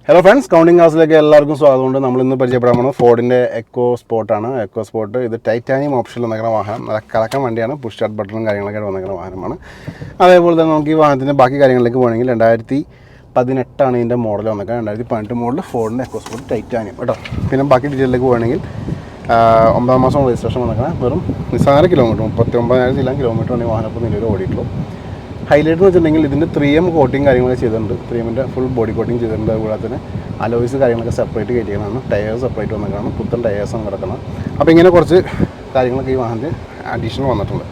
Hello friends, counting ക്ലാസ്സിലേക്ക് എല്ലാവർക്കും സ്വാഗതമുണ്ട്. നമ്മളിന്ന് പരിചയപ്പെടാൻ പോകുന്നത് ഫോർഡിൻ്റെ എക്കോ സ്പോർട്ടാണ്. എക്കോ സ്പോർട്ട് ഇത് ടൈറ്റാനിയം ഓപ്ഷനിൽ വന്നിരിക്കുന്ന വാഹനം. നല്ല കളക്കം വണ്ടിയാണ്. പുഷ് സ്റ്റാർട്ട് ബട്ടണും കാര്യങ്ങളൊക്കെ വന്നിരിക്കുന്ന വാഹനമാണ്. അതേപോലെ തന്നെ നമുക്ക് ഈ വാഹനത്തിൻ്റെ ബാക്കി കാര്യങ്ങളിലേക്ക് പോകണമെങ്കിൽ 2018 ഇതിൻ്റെ മോഡൽ വന്നിരിക്കുന്നത്. 2018 മോഡൽ ഫോർഡിൻ്റെ എക്കോ സ്പോർട്ട് ടൈറ്റാനിയം കേട്ടോ. പിന്നെ ബാക്കി ഡീറ്റെയിലേക്ക് പോകണമെങ്കിൽ 9 മാസം രജിസ്ട്രേഷൻ വന്നിരിക്കുന്നത്. വെറും നിസ്സാര കിലോമീറ്റർ 39,000 കിലോമീറ്റർ ഈ വാഹനം ഇപ്പോൾ നിലവിൽ ഓടിയിട്ടുള്ളൂ. ഹൈലൈറ്റ് എന്ന് വെച്ചിട്ടുണ്ടെങ്കിൽ ഇതിൻ്റെ 3M കോട്ടിങ് കാര്യങ്ങളൊക്കെ ചെയ്തിട്ടുണ്ട്. 3Mൻ്റെ ഫുൾ ബോഡി കോട്ടിങ് ചെയ്തിട്ടുണ്ട്. അതുപോലെ തന്നെ അലോയ്സ് കാര്യങ്ങളൊക്കെ സെപ്പറേറ്റ് കയറ്റിയാണ്. ടയേഴ്സ് സെപ്പറേറ്റ് വന്നിട്ടാണ്. പുത്തൻ ടയേഴ്സാണ് കിടക്കുന്നത്. അപ്പോൾ ഇങ്ങനെ കുറച്ച് കാര്യങ്ങളൊക്കെ ഈ വാഹനത്തിൽ അഡീഷണൽ വന്നിട്ടുണ്ട്.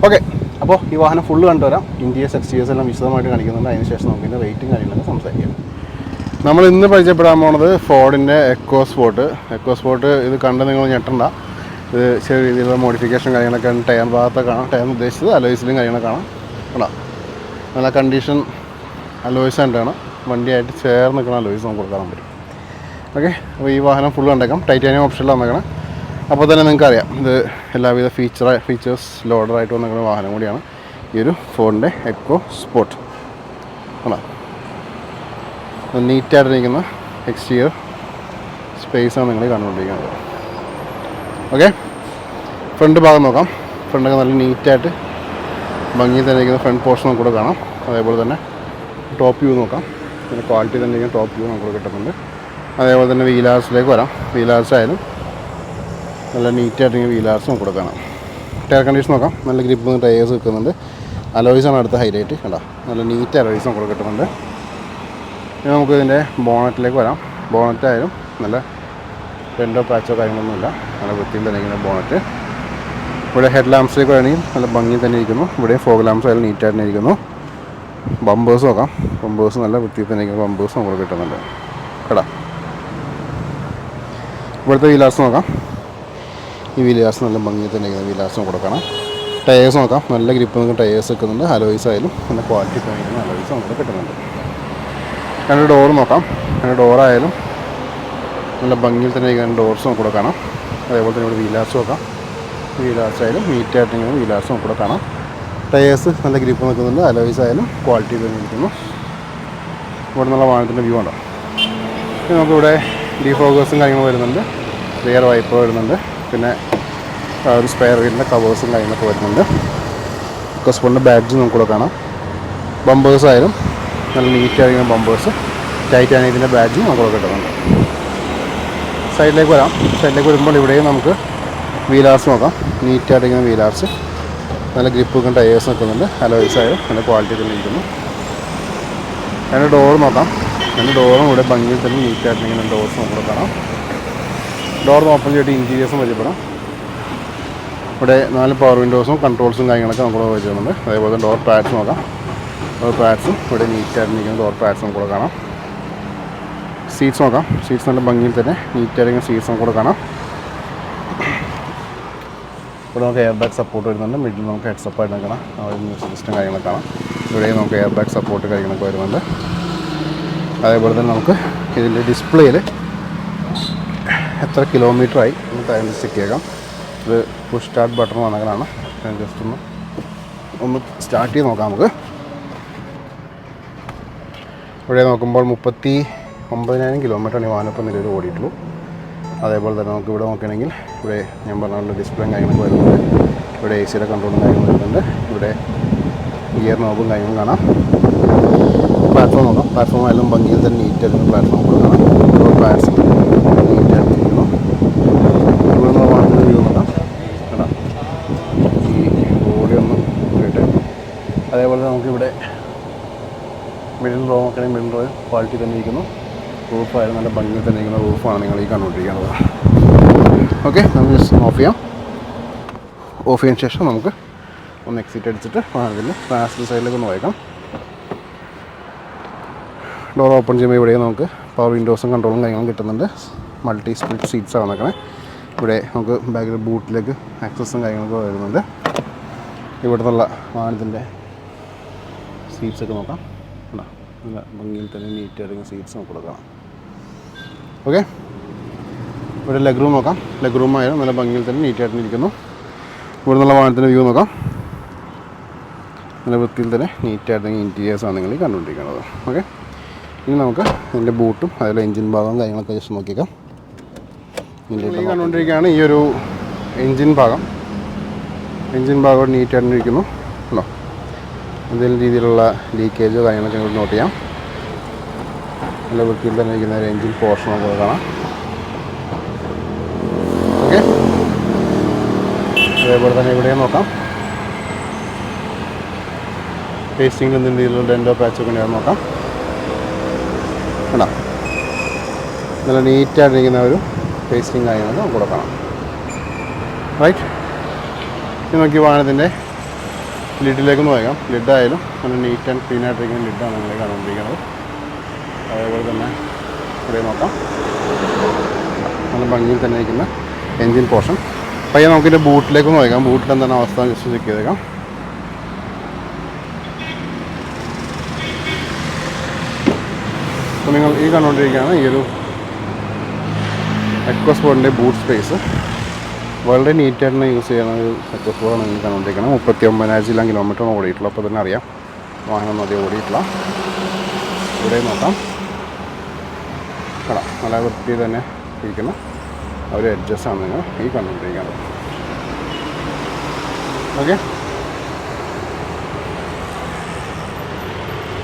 ഓക്കെ, അപ്പോൾ ഈ വാഹനം ഫുള്ള് കണ്ടുവരാം. ഇൻറ്റീരിയേഴ്സ് എക്സ്റ്റീരിയേഴ്സ് എല്ലാം വിശദമായിട്ട് കാണിക്കുന്നുണ്ട്. അതിന് ശേഷം നമുക്ക് ഇതിൻ്റെ റേറ്റും കാര്യങ്ങളൊക്കെ സംസാരിക്കാം. നമ്മൾ ഇന്ന് പരിചയപ്പെടാൻ പോകുന്നത് ഫോർഡിൻ്റെ എക്കോ സ്പോർട്ട്. എക്കോ സ്പോർട്ട് ഇത് കണ്ട് നിങ്ങൾ ഞെട്ടണ്ട. ഇത് ചെറിയ രീതിയിലുള്ള മോഡിഫിക്കേഷൻ കാര്യങ്ങളൊക്കെ ടയർ ഭാഗത്തൊക്കെ കാണാം. ടയർ ഉദ്ദേശിച്ചത് അലോയ്സിലും കാര്യങ്ങളൊക്കെ കാണാം. കാണാം, നല്ല കണ്ടീഷൻ അലോയ്സ് ആയിട്ടാണ്. വണ്ടിയായിട്ട് ചേർന്ന് നിൽക്കുന്ന അലോയ്സ് നമുക്ക് കൊടുക്കാൻ പറ്റും. ഓക്കെ, അപ്പോൾ ഈ വാഹനം ഫുൾ കണ്ടേക്കാം. ടൈറ്റാനിയം ഓപ്ഷനിൽ വന്നേക്കണം. അപ്പോൾ തന്നെ നിങ്ങൾക്കറിയാം ഇത് എല്ലാവിധ ഫീച്ചേഴ്സ് ലോഡറായിട്ട് വന്നിരിക്കുന്ന വാഹനം കൂടിയാണ് ഈ ഒരു ഫോർഡിൻ്റെ എക്കോ സ്പോർട്ട്. കാണാം, നീറ്റായിട്ടിരിക്കുന്ന എക്സ്റ്റീരിയർ സ്പേസാണ് നിങ്ങൾ കണ്ടുകൊണ്ടിരിക്കുന്നത്. ഓക്കെ, ഫ്രണ്ട് ഭാഗം നോക്കാം. ഫ്രണ്ടൊക്കെ നല്ല നീറ്റായിട്ട് ഭംഗി തന്നെ ഇരിക്കുന്ന ഫ്രണ്ട് പോർഷൻ കൂടെ കാണാം. അതേപോലെ തന്നെ ടോപ്പ് വ്യൂ നോക്കാം. പിന്നെ ക്വാളിറ്റി തന്നെ ഇരിക്കുന്ന ടോപ്പ് വ്യൂ നമുക്ക് കിട്ടുന്നുണ്ട്. അതേപോലെ തന്നെ വീലാർസിലേക്ക് വരാം. വീലാർസ് ആയാലും നല്ല നീറ്റായിട്ടിരിക്കുന്ന വീലാർസ് നമുക്ക് കൂടെ കാണാം. ടയർ കണ്ടീഷൻ നോക്കാം. നല്ല ഗ്രിപ്പ് ടയേഴ്സ് വെക്കുന്നുണ്ട്. അലോയ്സാണ് അടുത്ത ഹൈലൈറ്റ്. കണ്ടോ, നല്ല നീറ്റ് അലോയ്സ് നമുക്ക് കിട്ടുന്നുണ്ട്. ഇനി നമുക്ക് ഇതിൻ്റെ ബോണറ്റിലേക്ക് വരാം. ബോണറ്റ് ആയാലും നല്ല പെൻഡോ പാച്ചോ കാര്യങ്ങളൊന്നുമില്ല. നല്ല വൃത്തിയിൽ തന്നെ ഇരിക്കുന്ന ബോണറ്റ്. ഇവിടെ ഹെഡ് ലാംപ്സിലേക്ക് വേണമെങ്കിൽ നല്ല ഭംഗി തന്നെ ഇരിക്കുന്നു. ഇവിടെ ഫോഗ് ലാംപ്സ് ആയാലും നീറ്റായിട്ട് തന്നെ ഇരിക്കുന്നു. ബമ്പേഴ്സ് നോക്കാം. ബമ്പേഴ്സ് നല്ല വൃത്തിയിൽ തന്നെ ഇരിക്കുന്ന ബമ്പേഴ്സ് നമുക്ക് കിട്ടുന്നുണ്ട്. കേടാ, ഇവിടുത്തെ വീലാർസ് നോക്കാം. ഈ വീലാർസ് നല്ല ഭംഗിയിൽ തന്നെ ഇരിക്കുന്ന വീലാർസും കൊടുക്കണം. ടയേഴ്സ് നോക്കാം. നല്ല ഗ്രിപ്പ് നമുക്ക് ടയേഴ്സ് വെക്കുന്നുണ്ട്. അലോയ്സ് ആയാലും നല്ല ക്വാളിറ്റി തോന്നിക്കുന്ന അലോയ്സ് നമുക്ക് കിട്ടുന്നുണ്ട്. രണ്ട് ഡോർ നോക്കാം. രണ്ട് ഡോറായാലും നല്ല ഭംഗിയിൽ തന്നെ ഇരിക്കുന്ന ഡോർസ് നമുക്ക് കൂടെ കാണാം. അതേപോലെ തന്നെ ഇവിടെ വീലാർസ് നോക്കാം. വീലാർസ് ആയാലും നീറ്റായിട്ടിങ്ങനെ വീലാർസ് നമുക്ക് കൂടെ കാണാം. ടയേഴ്സ് നല്ല ഗ്രിപ്പ് നിൽക്കുന്നുണ്ട്. അലോയ്സ് ആയാലും ക്വാളിറ്റി തോന്നിയിരിക്കുന്നു. ഇവിടെ നിന്നുള്ള വാഹനത്തിൻ്റെ വ്യൂ ഉണ്ടോ. പിന്നെ നമുക്കിവിടെ ഡീഫോഗേഴ്സും കാര്യങ്ങളും വരുന്നുണ്ട്. റിയർ വൈപ്പർ വരുന്നുണ്ട്. പിന്നെ ഒരു സ്പെയർ വീലിൻ്റെ കവേഴ്സും കാര്യങ്ങളൊക്കെ വരുന്നുണ്ട്. കസ്പോണിൻ്റെ ബാഡ്ജ് നമുക്കിവിടെ കാണാം. ബമ്പേഴ്സ് ആയാലും നല്ല നീറ്റായിരിക്കുന്ന ബമ്പേഴ്സ്. ടൈറ്റാനിയത്തിൻ്റെ ബാഡ്ജും നമുക്കിവിടെ കിട്ടുന്നുണ്ട്. സൈഡിലേക്ക് വരാം. സൈഡിലേക്ക് വരുമ്പോൾ ഇവിടെയും നമുക്ക് വീലാർസ് നോക്കാം. നീറ്റായിട്ടിരിക്കുന്ന വീലാർസ്, നല്ല ഗ്രിപ്പ് വെക്കുന്ന ടയേഴ്സ് നിൽക്കുന്നുണ്ട്. അലോയ്സ് ആയാലും നല്ല ക്വാളിറ്റി തന്നെ ഇരിക്കുന്നു. രണ്ട് ഡോർ നോക്കാം. രണ്ട് ഡോറും ഇവിടെ ഭംഗിയിൽ തന്നെ നീറ്റായിട്ടിരിക്കുന്ന ഡോർസ് നമുക്ക് കാണാം. ഡോർ ഓപ്പൺ ചെയ്തിട്ട് ഇൻറ്റീരിയേഴ്സും പരിചയപ്പെടാം. ഇവിടെ 4 പവർ വിൻഡോസും കൺട്രോൾസും കാര്യങ്ങളൊക്കെ നമുക്ക് പരിചയമുണ്ട്. അതേപോലെ ഡോർ പാഡ്സ് നോക്കാം. ഡോർ പാഡ്സും ഇവിടെ നീറ്റായിട്ടിരിക്കുന്ന ഡോർ പാഡ്സ് നമുക്ക് കാണാം. സീറ്റ്സ് നോക്കാം. സീറ്റ്സ് നല്ല ഭംഗിയിൽ തന്നെ നീറ്റായിരിക്കുന്ന സീറ്റ്സ് നമുക്ക് കാണാം. ഇവിടെ നമുക്ക് എയർ ബാഗ് സപ്പോർട്ട് വരുന്നുണ്ട്. മിഡിൽ നമുക്ക് ഹെഡ് സപ്പായിട്ട് നിൽക്കണം. മ്യൂസിക് സിസ്റ്റം കാര്യങ്ങളൊക്കെ കാണാം. ഇവിടെ നമുക്ക് എയർ ബാഗ് സപ്പോർട്ട് കാര്യങ്ങളൊക്കെ വരുന്നുണ്ട്. അതേപോലെ തന്നെ നമുക്ക് ഇതിൻ്റെ ഡിസ്പ്ലേയിൽ എത്ര കിലോമീറ്ററായി നമുക്ക് അതിന് ചെക്ക് ചെയ്യാം. ഇത് പുഷ് സ്റ്റാർട്ട് ബട്ടൺ വന്നതാണ്. ജസ്റ്റ് ഒന്ന് സ്റ്റാർട്ട് ചെയ്ത് നോക്കാം. നമുക്ക് ഇവിടെ നോക്കുമ്പോൾ 39,000 കിലോമീറ്ററാണ് ഈ വാഹനം ഇപ്പോൾ നിലവിൽ ഓടിയിട്ടുള്ളൂ. അതേപോലെ തന്നെ നമുക്ക് ഇവിടെ നോക്കുകയാണെങ്കിൽ ഇവിടെ ഞാൻ പറഞ്ഞ ഡിസ്പ്ലേ കാര്യങ്ങളൊക്കെ വരുന്നുണ്ട്. ഇവിടെ AC കൺട്രോളും കാര്യങ്ങളും വരുന്നുണ്ട്. ഇവിടെ ഗിയർ നോബും കാര്യങ്ങളും കാണാം. പ്ലാറ്റ്ഫോം നോക്കാം. പ്ലാറ്റ്ഫോം ആയാലും ഭംഗിയിൽ തന്നെ നീറ്റായിരുന്നു. പ്ലാറ്റ്ഫോം കൂടെ കാണാം. പ്ലാറ്റ്സ് നീറ്റായിട്ടിരിക്കുന്നു. ഇവിടെ നിന്ന് വാഹനത്തിൻ്റെ വ്യൂ നോക്കാം. കാണാം, ഈ ബോഡി ഒന്ന് കേട്ട്. അതേപോലെ നമുക്കിവിടെ മിഡിൽ റോ നോക്കുകയാണെങ്കിൽ മിഡിൽ റോ ക്വാളിറ്റി തന്നെ ഇരിക്കുന്നു. റൂഫായാലും നല്ല ഭംഗിയിൽ തന്നെ ഇരിക്കുന്ന റൂഫാണ് നിങ്ങൾ ഈ കണ്ടുകൊണ്ടിരിക്കുന്നത്. ഓക്കെ, നമുക്ക് ജസ്റ്റ് ഓഫ് ചെയ്യാം. ഓഫ് ചെയ്യാൻ ശേഷം നമുക്ക് ഒന്ന് എക്സിറ്റ് അടിച്ചിട്ട് വാഹനത്തിൻ്റെ പാസഞ്ചർ സൈഡിലേക്ക് ഒന്ന് വായിക്കാം. ഡോർ ഓപ്പൺ ചെയ്യുമ്പോൾ ഇവിടെ നമുക്ക് പവർ വിൻഡോസും കൺട്രോളും കാര്യങ്ങളും കിട്ടുന്നുണ്ട്. മൾട്ടി സ്പ്ലിറ്റ് സീറ്റ്സാണ് നടക്കണേ. ഇവിടെ നമുക്ക് ബാക്കിൽ ബൂട്ടിലേക്ക് ആക്സസും കാര്യങ്ങളൊക്കെ വരുന്നുണ്ട്. ഇവിടെ നിന്നുള്ള വാഹനത്തിൻ്റെ സീറ്റ്സൊക്കെ നോക്കാം. നല്ല ഭംഗിയിൽ തന്നെ നീറ്റായിരിക്കുന്ന സീറ്റ്സ് നമുക്ക് കൊടുക്കണം. ഓക്കെ, ഇവിടെ ലെഗ് റൂം നോക്കാം. ലെഗ് റൂം ആയാലും നല്ല ഭംഗിയിൽ തന്നെ നീറ്റായിട്ട് ഇരിക്കുന്നു. ഇവിടെ നിന്നുള്ള വാഹനത്തിൻ്റെ വ്യൂ നോക്കാം. നല്ല വൃത്തിയിൽ തന്നെ നീറ്റായിട്ട് ഇൻറ്റീരിയേഴ്സാണ് നിങ്ങൾ കണ്ടുകൊണ്ടിരിക്കുന്നത്. ഓക്കെ, ഇനി നമുക്ക് ഇതിൻ്റെ ബൂട്ടും അതുപോലെ എൻജിൻ ഭാഗവും കാര്യങ്ങളൊക്കെ ജസ്റ്റ് നോക്കിയേക്കാം. ഈ കണ്ടുകൊണ്ടിരിക്കുകയാണ് ഈ ഒരു എൻജിൻ ഭാഗം നീറ്റായിട്ടിരിക്കുന്നു. ഉണ്ടോ, എന്തെങ്കിലും രീതിയിലുള്ള ലീക്കേജോ കാര്യങ്ങളൊക്കെ നമുക്ക് നോട്ട് ചെയ്യാം. നല്ല വൃത്തിയിൽ തന്നെ ഇരിക്കുന്ന ഒരു എൻജിൻ പോർഷൻ നമുക്ക് കാണാം. ഓക്കെ, അതേപോലെ തന്നെ ഇവിടെ നോക്കാം. പേസ്റ്റിങ്ങിൽ എന്തെങ്കിലും രീതിയിലുള്ള ഡെൻറ്റോ പാച്ചൊക്കെ ഉണ്ടെങ്കിൽ നോക്കാം. കേട്ടോ, നല്ല നീറ്റായിട്ടിരിക്കുന്ന ഒരു പേസ്റ്റിങ് കാര്യങ്ങളൊക്കെ നമുക്ക് കൊടുക്കണം. റൈറ്റ്, ഇനി നോക്കി വാഹനത്തിൻ്റെ ലിഡിലേക്കൊന്ന് പോകാം. ലിഡായാലും നല്ല നീറ്റ് ആൻഡ് ക്ലീൻ ആയിട്ടിരിക്കുന്ന ലിഡാണ് നിങ്ങൾ കണ്ടുകൊണ്ടിരിക്കുന്നത്. അതേപോലെ തന്നെ ഇവിടെ നോക്കാം, നല്ല ഭംഗിയിൽ തന്നെ ഇരിക്കുന്ന എൻജിൻ പോർഷൻ. പയ്യെ നമുക്കിൻ്റെ ബൂട്ടിലേക്ക് നോക്കാം. ബൂട്ടിൽ എന്താണ് അവസ്ഥ ജസ്റ്റ് ചെക്ക് ചെയ്തേക്കാം. അപ്പോൾ നിങ്ങൾ ഈ കണ്ടുകൊണ്ടിരിക്കുകയാണ് ഈ ഒരു എക്കോസ്പോർട്ടിൻ്റെ ബൂട്ട് സ്പേസ്. വളരെ നീറ്റായിട്ട് യൂസ് ചെയ്യുന്ന ഒരു എക്കോസ്പോർട്ടാണ് നിങ്ങൾ കണ്ടുകൊണ്ടിരിക്കുന്നത്. 39,000 കിലോമീറ്ററാണ് ഓടിയിട്ടുള്ളത്. അപ്പോൾ തന്നെ അറിയാം വാഹനം അധികം ഓടിയിട്ടില്ല. ഇവിടെ നോക്കാം, കേട്ടോ, നല്ല വൃത്തി തന്നെ ഇരിക്കുന്ന ഒരു അഡ്ജസ്റ്റാണ് നിങ്ങൾ ഈ കണ്ടുകൊണ്ടിരിക്കുന്നത്. ഓക്കെ,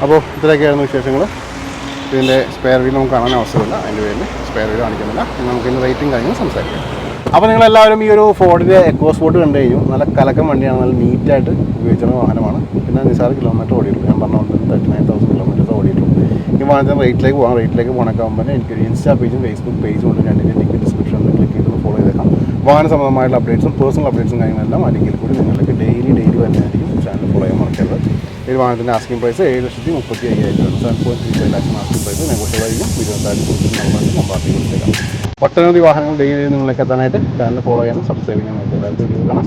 അപ്പോൾ ഇത്രയൊക്കെയായിരുന്നു വിശേഷങ്ങൾ. ഇതിൻ്റെ സ്പെയർ വീൽ നമുക്ക് കാണാൻ അവസരമില്ല, അതിൻ്റെ പേരിൽ സ്പെയർ വീൽ കാണിക്കുന്നില്ല. നമുക്ക് ഇന്ന് റേറ്റും കാര്യങ്ങളും സംസാരിക്കാം. അപ്പോൾ നിങ്ങളെല്ലാവരും ഈ ഒരു ഫോർഡിൻ്റെ എക്കോസ്പോർട്ട് കണ്ടു കഴിഞ്ഞു. നല്ല കലക്കം വണ്ടിയാണ്, നല്ല നീറ്റായിട്ട് ഉപയോഗിച്ചിരുന്ന വാഹനമാണ്. പിന്നെ നിസാറ് കിലോമീറ്റർ ഓടിയിട്ടുള്ളൂ. ഞാൻ പറഞ്ഞുകൊണ്ട് 39,000 കിലോമീറ്റേഴ്സ് ഓടിയിട്ടുള്ളൂ. ഈ വാഹനത്തിന് റേറ്റിലേക്ക് പോകണക്കാകുമ്പോൾ എനിക്കൊരു ഇൻസ്റ്റാ പേജും ഫേസ്ബുക്ക് പേജും ഉണ്ട്. രണ്ടിൻ്റെ ലിങ്ക് ഡിസ്ക്രിപ്ഷനിൽ ക്ലിക്ക് ചെയ്ത് ഫോളോ ചെയ്തേക്കാം. വാഹന സംബന്ധമായിട്ടുള്ള അപ്ഡേറ്റ്സും പേഴ്സണൽ അപ്ഡേറ്റ്സും കാര്യങ്ങളെല്ലാം ആ ലിങ്കിൽ കൂടി നിങ്ങൾക്ക് ഡെയിലി വരുന്നതായിരിക്കും. ചാനൽ ഫോളോ ചെയ്യാൻ മറക്കരുത്. ഈ വാഹനത്തിൻ്റെ asking price 7,35,000 7.35 lakhs asking price negotiable ആയിരിക്കും. 24,000 നമ്പറിൽ കൊടുത്തേക്കാം. ഒട്ടനവധി വാഹനങ്ങൾ ഡെയിലി നിങ്ങളിലേക്ക് എത്താനായിട്ട് ചാനൽ ഫോളോ ചെയ്യാനും സബ്സ്ക്രൈബ് ചെയ്യാനും എല്ലാവർക്കും കാണാം.